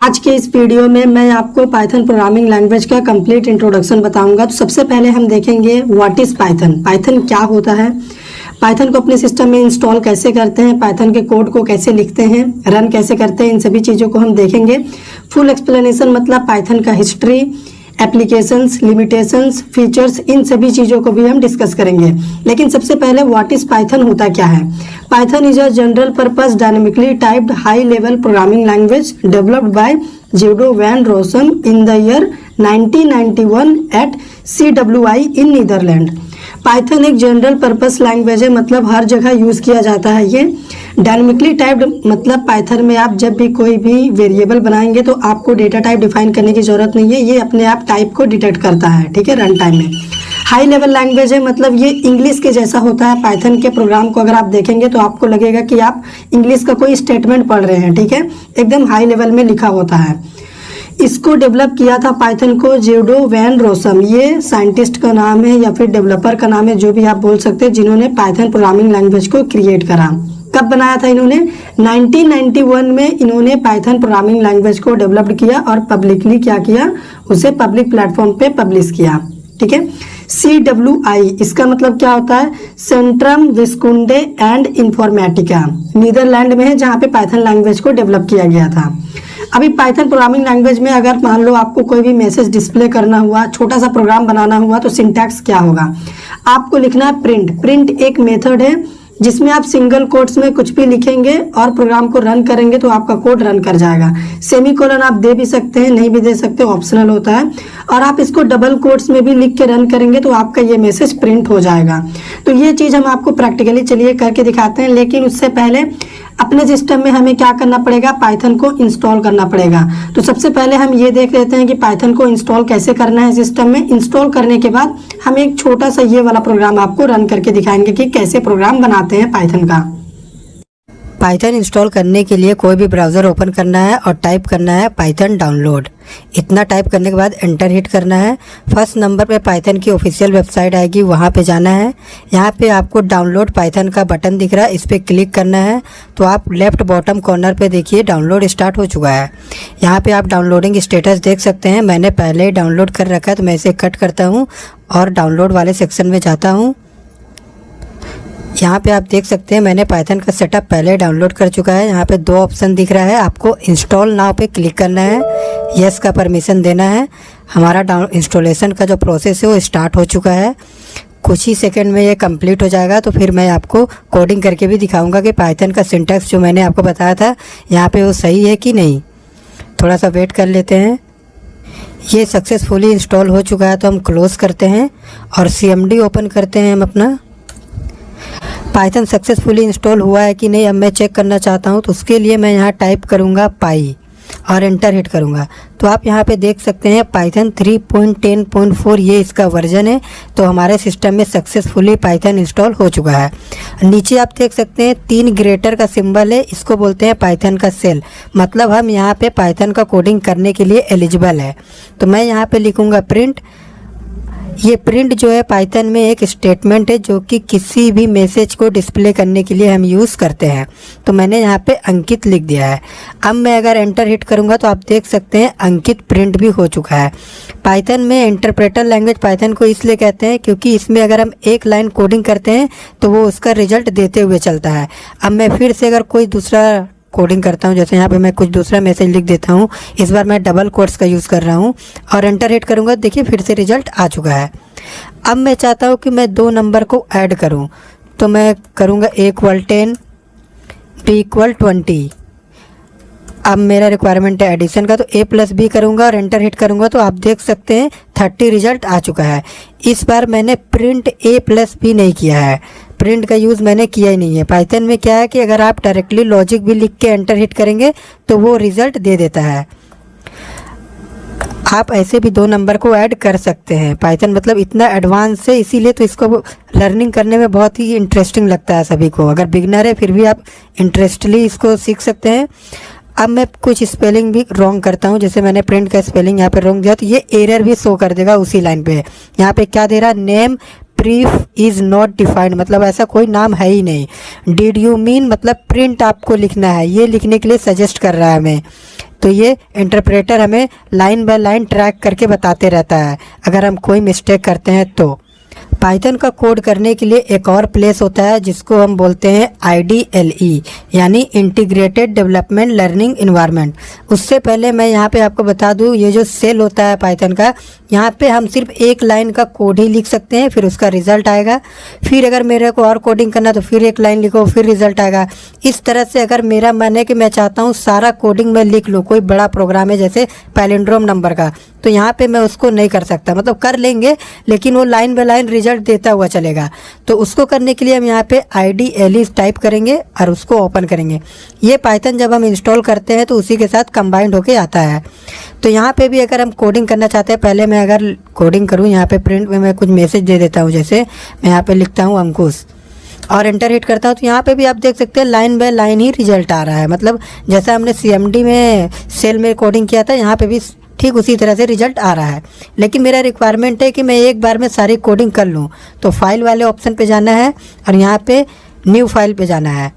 आज के इस वीडियो में मैं आपको पाइथन प्रोग्रामिंग लैंग्वेज का कंप्लीट इंट्रोडक्शन बताऊंगा। तो सबसे पहले हम देखेंगे व्हाट इज़ पाइथन। पाइथन क्या होता है, पाइथन को अपने सिस्टम में इंस्टॉल कैसे करते हैं, पाइथन के कोड को कैसे लिखते हैं, रन कैसे करते हैं, इन सभी चीज़ों को हम देखेंगे। फुल एक्सप्लेनेशन मतलब पाइथन का हिस्ट्री, एप्लीकेशंस, लिमिटेशंस, फीचर्स, इन सभी चीज़ों को भी हम डिस्कस करेंगे। लेकिन सबसे पहले व्हाट इज़ पाइथन होता क्या है। Python is a general purpose dynamically typed high level programming language developed by Guido van Rossum in the year 1991 at CWI in Netherlands. Python एक जनरल पर्पस लैंग्वेज है, मतलब हर जगह यूज़ किया जाता है। ये डायनेमिकली टाइप्ड मतलब पाइथन में आप जब भी कोई भी वेरिएबल बनाएंगे तो आपको डेटा टाइप डिफाइन करने की ज़रूरत नहीं है, ये अपने आप टाइप को डिटेक्ट करता है, ठीक है, रन टाइम में। हाई लेवल लैंग्वेज है, मतलब ये इंग्लिश के जैसा होता है। पाइथन के प्रोग्राम को अगर आप देखेंगे तो आपको लगेगा कि आप इंग्लिश का कोई स्टेटमेंट पढ़ रहे हैं, ठीक है, एकदम हाई लेवल में लिखा होता है। इसको डेवलप किया था पाइथन को जेडो वैन रोसम, ये साइंटिस्ट का नाम है या फिर डेवलपर का नाम है, जो भी आप बोल सकते हैं, जिन्होंने पाइथन प्रोग्रामिंग लैंग्वेज को क्रिएट करा। कब बनाया था इन्होंने? 1991 में इन्होंने पाइथन प्रोग्रामिंग लैंग्वेज को डेवलप किया और पब्लिकली क्या किया, उसे पब्लिक प्लेटफॉर्म पे पब्लिश किया, ठीक है। CWI इसका मतलब क्या होता है, Centrum Wiskunde and Informatica, Netherland में है, जहाँ पे पाइथन लैंग्वेज को डेवलप किया गया था। अभी पाइथन प्रोग्रामिंग लैंग्वेज में अगर मान लो आपको कोई भी मैसेज डिस्प्ले करना हुआ, छोटा सा प्रोग्राम बनाना हुआ, तो सिंटैक्स क्या होगा, आपको लिखना है प्रिंट। प्रिंट एक मेथड है जिसमें आप सिंगल कोट्स में कुछ भी लिखेंगे और प्रोग्राम को रन करेंगे तो आपका कोड रन कर जाएगा। सेमीकोलन आप दे भी सकते हैं, नहीं भी दे सकते, ऑप्शनल होता है। और आप इसको डबल कोट्स में भी लिख के रन करेंगे तो आपका ये मैसेज प्रिंट हो जाएगा। तो ये चीज़ हम आपको प्रैक्टिकली चलिए करके दिखाते हैं। लेकिन उससे पहले अपने सिस्टम में हमें क्या करना पड़ेगा, पाइथन को इंस्टॉल करना पड़ेगा। तो सबसे पहले हम ये देख लेते हैं कि पाइथन को इंस्टॉल कैसे करना है सिस्टम में। इंस्टॉल करने के बाद हम एक छोटा सा ये वाला प्रोग्राम आपको रन करके दिखाएंगे कि कैसे प्रोग्राम बनाते हैं पाइथन का। पाइथन इंस्टॉल करने के लिए कोई भी ब्राउज़र ओपन करना है और टाइप करना है पाइथन डाउनलोड। इतना टाइप करने के बाद एंटर हिट करना है। फर्स्ट नंबर पे पाइथन की ऑफिशियल वेबसाइट आएगी, वहाँ पे जाना है। यहाँ पे आपको डाउनलोड पाइथन का बटन दिख रहा है, इस पर क्लिक करना है। तो आप लेफ्ट बॉटम कॉर्नर पे देखिए डाउनलोड स्टार्ट हो चुका है। यहाँ पे आप डाउनलोडिंग स्टेटस देख सकते हैं। मैंने पहले ही डाउनलोड कर रखा है तो मैं इसे कट करता हूँ और डाउनलोड वाले सेक्शन में जाता हूँ। यहाँ पे आप देख सकते हैं मैंने पाइथन का सेटअप पहले डाउनलोड कर चुका है। यहाँ पे दो ऑप्शन दिख रहा है, आपको इंस्टॉल नाउ पे क्लिक करना है, यस का परमिशन देना है। हमारा इंस्टॉलेशन का जो प्रोसेस है वो स्टार्ट हो चुका है। कुछ ही सेकंड में ये कंप्लीट हो जाएगा। तो फिर मैं आपको कोडिंग करके भी दिखाऊंगा कि पाइथन का सिंटैक्स जो मैंने आपको बताया था यहाँ पे वो सही है कि नहीं। थोड़ा सा वेट कर लेते हैं। ये सक्सेसफुली इंस्टॉल हो चुका है तो हम क्लोज़ करते हैं और CMD ओपन करते हैं हम अपना। पाइथन सक्सेसफुली इंस्टॉल हुआ है कि नहीं अब मैं चेक करना चाहता हूँ, तो उसके लिए मैं यहाँ टाइप करूँगा पाई और एंटर हिट करूँगा। तो आप यहाँ पे देख सकते हैं पाइथन 3.10.4 ये इसका वर्जन है। तो हमारे सिस्टम में सक्सेसफुली पाइथन इंस्टॉल हो चुका है। नीचे आप देख सकते हैं 3 ग्रेटर का सिंबल है, इसको बोलते हैं पाइथन का सेल, मतलब हम यहाँ पे पाइथन का कोडिंग करने के लिए एलिजिबल है। तो मैं यहाँ पे लिखूँगा प्रिंट। ये प्रिंट जो है पाइथन में एक स्टेटमेंट है जो कि किसी भी मैसेज को डिस्प्ले करने के लिए हम यूज़ करते हैं। तो मैंने यहाँ पे अंकित लिख दिया है। अब मैं अगर एंटर हिट करूँगा तो आप देख सकते हैं अंकित प्रिंट भी हो चुका है। पाइथन में इंटरप्रेटर लैंग्वेज पाइथन को इसलिए कहते हैं क्योंकि इसमें अगर हम एक लाइन कोडिंग करते हैं तो वो उसका रिजल्ट देते हुए चलता है। अब मैं फिर से अगर कोई दूसरा कोडिंग करता हूँ, जैसे यहाँ पे मैं कुछ दूसरा मैसेज लिख देता हूँ, इस बार मैं डबल कोट्स का यूज़ कर रहा हूँ और एंटर हिट करूँगा, देखिए फिर से रिजल्ट आ चुका है। अब मैं चाहता हूँ कि मैं 2 नंबर को ऐड करूँ, तो मैं करूँगा A = 10 B = 20। अब मेरा रिक्वायरमेंट है एडिशन का, तो A+B करूँगा और एंटर हिट करूँगा तो आप देख सकते हैं 30 रिजल्ट आ चुका है। इस बार मैंने प्रिंट A+B नहीं किया है, प्रिंट का यूज़ मैंने किया ही नहीं है। पाइथन में क्या है कि अगर आप डायरेक्टली लॉजिक भी लिख के एंटर हिट करेंगे तो वो रिज़ल्ट दे देता है। आप ऐसे भी 2 नंबर को ऐड कर सकते हैं। पाइथन मतलब इतना एडवांस है, इसीलिए तो इसको लर्निंग करने में बहुत ही इंटरेस्टिंग लगता है सभी को। अगर बिगनर है फिर भी आप इंटरेस्टली इसको सीख सकते हैं। अब मैं कुछ स्पेलिंग भी रॉन्ग करता हूँ, जैसे मैंने प्रिंट का स्पेलिंग यहाँ पे रॉन्ग दिया तो ये एरर भी शो कर देगा उसी लाइन पे। यहाँ पे क्या दे रहा है, नेम प्रीफ इज़ नॉट डिफाइंड, मतलब ऐसा कोई नाम है ही नहीं। डिड यू मीन मतलब प्रिंट आपको लिखना है, ये लिखने के लिए सजेस्ट कर रहा है हमें। तो ये इंटरप्रेटर हमें लाइन बाय लाइन ट्रैक करके बताते रहता है अगर हम कोई मिस्टेक करते हैं तो। पाइथन का कोड करने के लिए एक और प्लेस होता है जिसको हम बोलते हैं IDLE, यानी इंटीग्रेटेड डेवलपमेंट लर्निंग इन्वायरमेंट। उससे पहले मैं यहाँ पे आपको बता दूँ, ये जो सेल होता है पाइथन का, यहाँ पे हम सिर्फ एक लाइन का कोड ही लिख सकते हैं, फिर उसका रिजल्ट आएगा। फिर अगर मेरे को और कोडिंग करना तो फिर एक लाइन लिखो, फिर रिजल्ट आएगा। इस तरह से अगर मेरा मन है कि मैं चाहता हूँ सारा कोडिंग मैं लिख लूँ, कोई बड़ा प्रोग्राम है जैसे पैलिंड्रोम नंबर का, तो यहाँ पे मैं उसको नहीं कर सकता। मतलब कर लेंगे लेकिन वो लाइन बाय लाइन रिजल्ट देता हुआ चलेगा। तो उसको करने के लिए हम यहाँ पे IDLE टाइप करेंगे और उसको ओपन करेंगे। ये पाइथन जब हम इंस्टॉल करते हैं तो उसी के साथ कंबाइंड होके आता है। तो यहाँ पे भी अगर हम कोडिंग करना चाहते हैं, पहले मैं अगर कोडिंग करूँ यहाँ पे प्रिंट में मैं कुछ मैसेज दे देता हूँ, जैसे मैं यहाँ पे लिखता हूँ अंकुश और एंटर हिट करता हूँ, तो यहाँ पे भी आप देख सकते हैं लाइन बाय लाइन ही रिजल्ट आ रहा है। मतलब जैसा हमने CMD में सेल में कोडिंग किया था, यहाँ पे भी ठीक उसी तरह से रिजल्ट आ रहा है। लेकिन मेरा रिक्वायरमेंट है कि मैं एक बार में सारी कोडिंग कर लूँ, तो फाइल वाले ऑप्शन पे जाना है और यहाँ पे न्यू फाइल पे जाना है।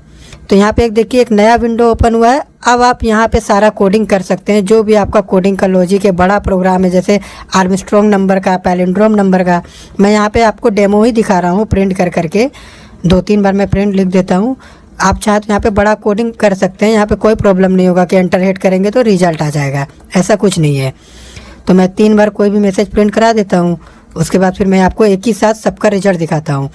तो यहाँ पे एक देखिए एक नया विंडो ओपन हुआ है। अब आप यहाँ पे सारा कोडिंग कर सकते हैं, जो भी आपका कोडिंग का लॉजिक है, बड़ा प्रोग्राम है जैसे आर्मस्ट्रॉन्ग नंबर का, पैलिंड्रोम नंबर का। मैं यहाँ पे आपको डेमो ही दिखा रहा हूँ प्रिंट कर करके, 2-3 बार मैं प्रिंट लिख देता हूँ। आप चाहे तो यहाँ पे बड़ा कोडिंग कर सकते हैं, यहाँ पे कोई प्रॉब्लम नहीं होगा कि एंटर हिट करेंगे तो रिजल्ट आ जाएगा, ऐसा कुछ नहीं है। तो मैं 3 बार कोई भी मैसेज प्रिंट करा देता हूँ, उसके बाद फिर मैं आपको एक ही साथ सबका रिजल्ट दिखाता हूँ।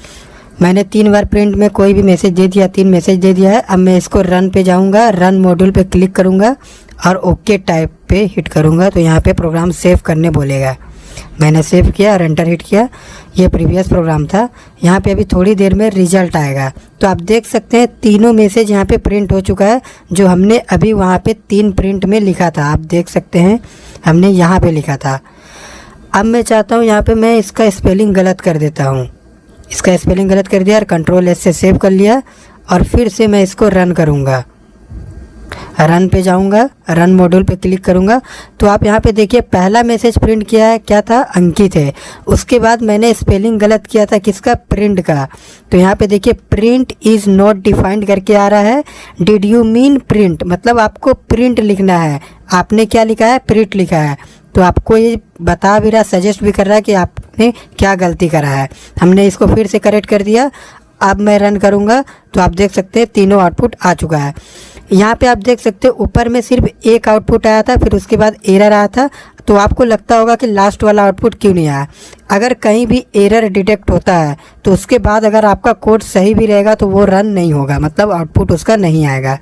मैंने 3 बार प्रिंट में कोई भी मैसेज दे दिया, 3 मैसेज दे दिया है। अब मैं इसको रन पे जाऊँगा, रन मॉड्यूल पे क्लिक करूँगा और ओके टाइप पे हिट करूँगा, तो यहाँ पे प्रोग्राम सेव करने बोलेगा। मैंने सेव किया और एंटर हिट किया। ये प्रीवियस प्रोग्राम था। यहाँ पे अभी थोड़ी देर में रिजल्ट आएगा। तो आप देख सकते हैं तीनों मैसेज यहाँ पे प्रिंट हो चुका है, जो हमने अभी वहाँ पे 3 प्रिंट में लिखा था। आप देख सकते हैं हमने यहाँ पे लिखा था। अब मैं चाहता हूँ यहाँ पे मैं इसका स्पेलिंग गलत कर देता हूँ। इसका स्पेलिंग गलत कर दिया और Ctrl+S से सेव कर लिया और फिर से मैं इसको रन करूँगा। रन पे जाऊंगा, रन मॉड्यूल पे क्लिक करूंगा, तो आप यहाँ पे देखिए पहला मैसेज प्रिंट किया है, क्या था, अंकित है। उसके बाद मैंने स्पेलिंग गलत किया था, किसका, प्रिंट का। तो यहाँ पे देखिए प्रिंट इज़ नॉट डिफाइंड करके आ रहा है। डिड यू मीन प्रिंट, मतलब आपको प्रिंट लिखना है। आपने क्या लिखा है, प्रिंट लिखा है। तो आपको ये बता भी रहा, सजेस्ट भी कर रहा है कि आपने क्या गलती करा है। हमने इसको फिर से करेक्ट कर दिया। अब मैं रन करूँगा तो आप देख सकते हैं तीनों आउटपुट आ चुका है। यहाँ पे आप देख सकते हैं ऊपर में सिर्फ एक आउटपुट आया था, फिर उसके बाद एरर आया था। तो आपको लगता होगा कि लास्ट वाला आउटपुट क्यों नहीं आया। अगर कहीं भी एरर डिटेक्ट होता है तो उसके बाद अगर आपका कोड सही भी रहेगा तो वो रन नहीं होगा, मतलब आउटपुट उसका नहीं आएगा।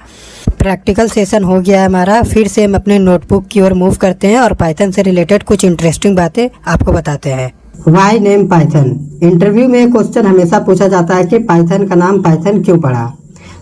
प्रैक्टिकल सेशन हो गया है हमारा। फिर से हम अपने नोटबुक की ओर मूव करते हैं और पाइथन से रिलेटेड कुछ इंटरेस्टिंग बातें आपको बताते हैं। Why name Python. इंटरव्यू में क्वेश्चन हमेशा पूछा जाता है कि पाइथन का नाम पाइथन क्यों पड़ा।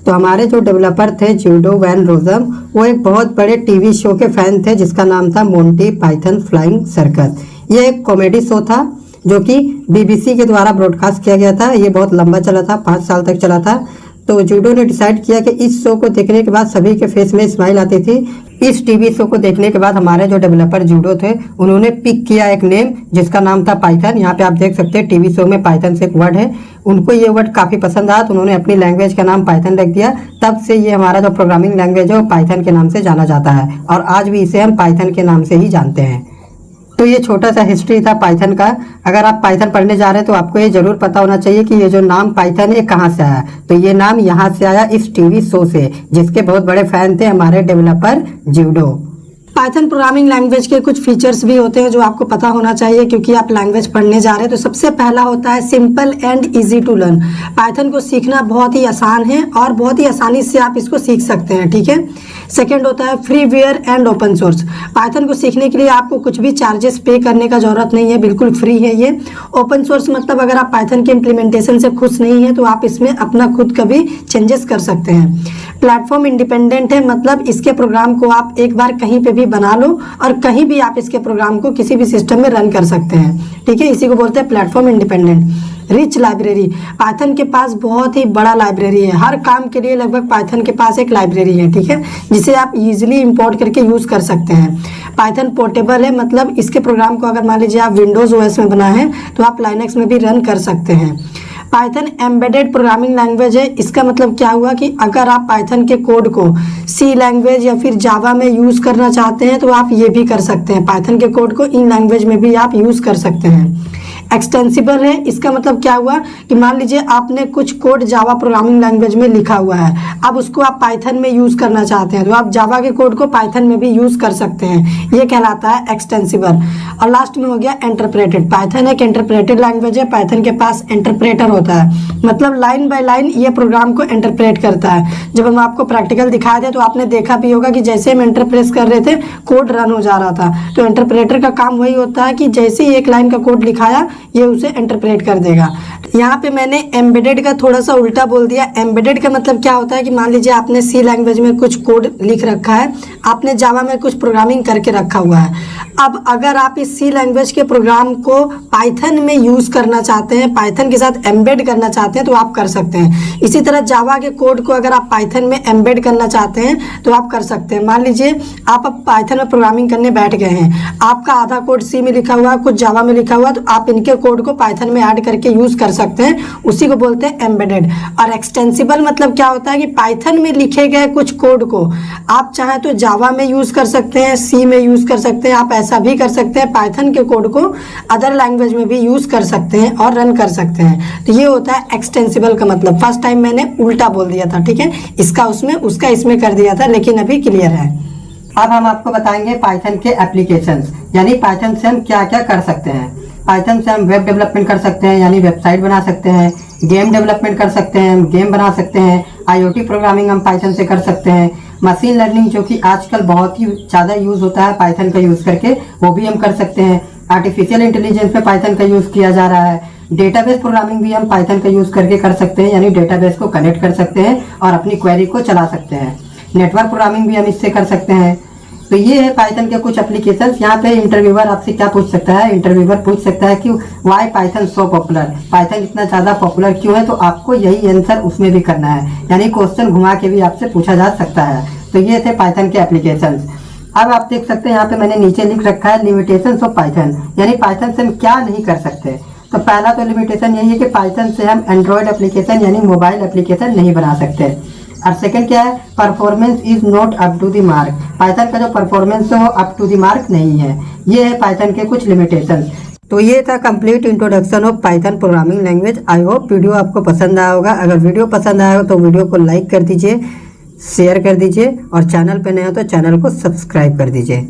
तो हमारे जो डेवलपर थे ज्यूडो वैन रोजम, वो एक बहुत बड़े टीवी शो के फैन थे जिसका नाम था मोंटी पाइथन फ्लाइंग सर्कस। ये एक कॉमेडी शो था जो कि BBC के द्वारा ब्रॉडकास्ट किया गया था। ये बहुत लंबा चला था, 5 साल तक चला था। तो जूडो ने डिसाइड किया कि इस शो को देखने के बाद सभी के फेस में स्माइल आती थी। इस टीवी शो को देखने के बाद हमारे जो डेवलपर जूडो थे उन्होंने पिक किया एक नेम जिसका नाम था पाइथन। यहाँ पे आप देख सकते हैं टीवी शो में पाइथन से एक वर्ड है, उनको ये वर्ड काफ़ी पसंद आया तो उन्होंने अपनी लैंग्वेज का नाम पाइथन रख दिया। तब से ये हमारा जो प्रोग्रामिंग लैंग्वेज है वो पाइथन के नाम से जाना जाता है और आज भी इसे हम पाइथन के नाम से ही जानते हैं। तो ये छोटा सा हिस्ट्री था पाइथन का। अगर आप पाइथन पढ़ने जा रहे हैं तो आपको ये जरूर पता होना चाहिए कि ये जो नाम पाइथन है कहाँ से आया। तो ये नाम यहाँ से आया इस टीवी शो से जिसके बहुत बड़े फैन थे हमारे developer judo. Python programming language के कुछ फीचर्स भी होते हैं जो आपको पता होना चाहिए क्योंकि आप लैंग्वेज पढ़ने जा रहे हैं। तो सबसे पहला होता है simple and easy to learn. Python को सीखना बहुत ही आसान है और बहुत ही आसानी से आप इसको सीख सकते हैं, ठीक है। सेकेंड होता है freeware and open source. Python को सीखने के लिए आपको कुछ भी चार्जेस पे करने का जरूरत नहीं है, बिल्कुल फ्री है ये। ओपन सोर्स मतलब अगर आप पाइथन के इम्प्लीमेंटेशन से खुश नहीं है तो आप इसमें अपना खुद का भी चेंजेस कर सकते हैं। प्लेटफॉर्म इंडिपेंडेंट है, मतलब इसके प्रोग्राम को आप एक बार कहीं पे भी बना लो और कहीं भी आप इसके प्रोग्राम को किसी भी सिस्टम में रन कर सकते हैं, ठीक है। इसी को बोलते हैं platform independent. Rich library, Python के पास बहुत ही बड़ा लाइब्रेरी है। हर काम के लिए लगभग पाइथन के पास एक लाइब्रेरी है, ठीक है, जिसे आप इजीली इंपोर्ट करके यूज कर सकते हैं। पाइथन पोर्टेबल है, मतलब इसके प्रोग्राम को अगर मान लीजिए आप विंडोज़ ओएस में बना है तो आप लाइनक्स में भी रन कर सकते हैं। पाइथन एम्बेडेड प्रोग्रामिंग लैंग्वेज है। इसका मतलब क्या हुआ कि अगर आप पाइथन के कोड को सी लैंग्वेज या फिर जावा में यूज़ करना चाहते हैं तो आप ये भी कर सकते हैं। पाइथन के कोड को इन लैंग्वेज में भी आप यूज़ कर सकते हैं। एक्सटेंसिबल है, इसका मतलब क्या हुआ कि मान लीजिए आपने कुछ कोड जावा प्रोग्रामिंग लैंग्वेज में लिखा हुआ है, अब उसको आप पाइथन में यूज़ करना चाहते हैं तो आप जावा के कोड को पाइथन में भी यूज़ कर सकते हैं। ये कहलाता है एक्सटेंसिबल। और लास्ट में हो गया इंटरप्रेटेड। पाइथन एक इंटरप्रेटेड लैंग्वेज है। पाइथन के पास इंटरप्रेटर होता है, मतलब लाइन बाय लाइन ये प्रोग्राम को इंटरप्रेट करता है। जब हम आपको प्रैक्टिकल दिखाए थे तो आपने देखा भी होगा कि जैसे हम एंटर प्रेस कर रहे थे कोड रन हो जा रहा था। तो इंटरप्रेटर का काम वही होता है कि जैसे ही एक लाइन का कोड लिखाया ये उसे इंटरप्रेट कर देगा। यहाँ पे मैंने एम्बेडेड का थोड़ा सा उल्टा बोल दिया। एम्बेडेड का मतलब क्या होता है कि मान लीजिए आपने सी लैंग्वेज में कुछ कोड लिख रखा है, आपने जावा में कुछ प्रोग्रामिंग करके रखा हुआ है। अब अगर आप इस सी लैंग्वेज के प्रोग्राम को पाइथन में यूज़ करना चाहते हैं, पाइथन के साथ एम्बेड करना चाहते हैं तो आप कर सकते हैं। इसी तरह जावा के कोड को अगर आप पाइथन में एम्बेड करना चाहते हैं तो आप कर सकते हैं। मान लीजिए आप अब पाइथन में प्रोग्रामिंग करने बैठ गए हैं, आपका आधा कोड सी में लिखा हुआ है, कुछ जावा में लिखा हुआ है, तो आप इनके कोड को पाइथन में ऐड करके यूज़ कर सकते हैं। उसी को बोलते हैं एम्बेडेड। और एक्सटेंसिबल मतलब क्या होता है कि पाइथन में लिखे गए कुछ कोड को आप चाहे तो जावा में यूज़ कर सकते हैं, सी में यूज़ कर सकते हैं। आप ऐसा भी कर सकते हैं पाइथन के कोड को अदर लैंग्वेज में भी यूज़ कर सकते हैं और रन कर सकते हैं। तो ये होता है एक्सटेंसिबल का मतलब। फर्स्ट टाइम मैंने उल्टा बोल दिया था, ठीक है, इसका उसमें उसका इसमें कर दिया था, लेकिन अभी क्लियर है। अब हम आपको बताएंगे पाइथन के एप्लीकेशंस, यानी पाइथन से हम क्या क्या कर सकते हैं। पाइथन से हम वेब डेवलपमेंट कर सकते हैं, यानी वेबसाइट बना सकते हैं। गेम डेवलपमेंट कर सकते हैं, हम गेम बना सकते हैं। आईओटी प्रोग्रामिंग हम पाइथन से कर सकते हैं। मशीन लर्निंग जो कि आजकल बहुत ही ज़्यादा यूज़ होता है पाइथन का यूज़ करके, वो भी हम कर सकते हैं। आर्टिफिशियल इंटेलिजेंस में पाइथन का यूज़ किया जा रहा है। डेटाबेस प्रोग्रामिंग भी हम पाइथन का यूज़ करके कर सकते हैं, यानी डेटाबेस को कनेक्ट कर सकते हैं और अपनी क्वेरी को चला सकते हैं। नेटवर्क प्रोग्रामिंग भी हम इससे कर सकते हैं। तो ये है पाइथन के कुछ एप्लीकेशंस। यहाँ पे इंटरव्यूअर आपसे क्या पूछ सकता है, इंटरव्यूअर पूछ सकता है कि why Python so popular, Python इतना ज़्यादा पॉपुलर क्यों है, तो आपको यही आंसर उसमें भी करना है, यानी क्वेश्चन घुमा के भी आपसे पूछा जा सकता है। तो ये थे पाइथन के एप्लीकेशंस। अब आप देख सकते हैं यहाँ पे मैंने नीचे लिख रखा है लिमिटेशंस ऑफ पाइथन, यानी पाइथन से हम क्या नहीं कर सकते। तो पहला तो लिमिटेशन यही है कि पाइथन से हम एंड्रॉयड एप्लीकेशन यानी मोबाइल एप्लीकेशन नहीं बना सकते। और सेकंड क्या है, performance is not up to the mark, Python का जो परफॉर्मेंस है वो अप टू द मार्क नहीं है। ये है पाइथन के कुछ लिमिटेशन। तो ये था complete introduction of Python programming language. I hope video आपको पसंद आया होगा। अगर वीडियो पसंद आया हो तो वीडियो को लाइक कर दीजिए, शेयर कर दीजिए और चैनल पे नए हो तो चैनल को सब्सक्राइब कर दीजिए।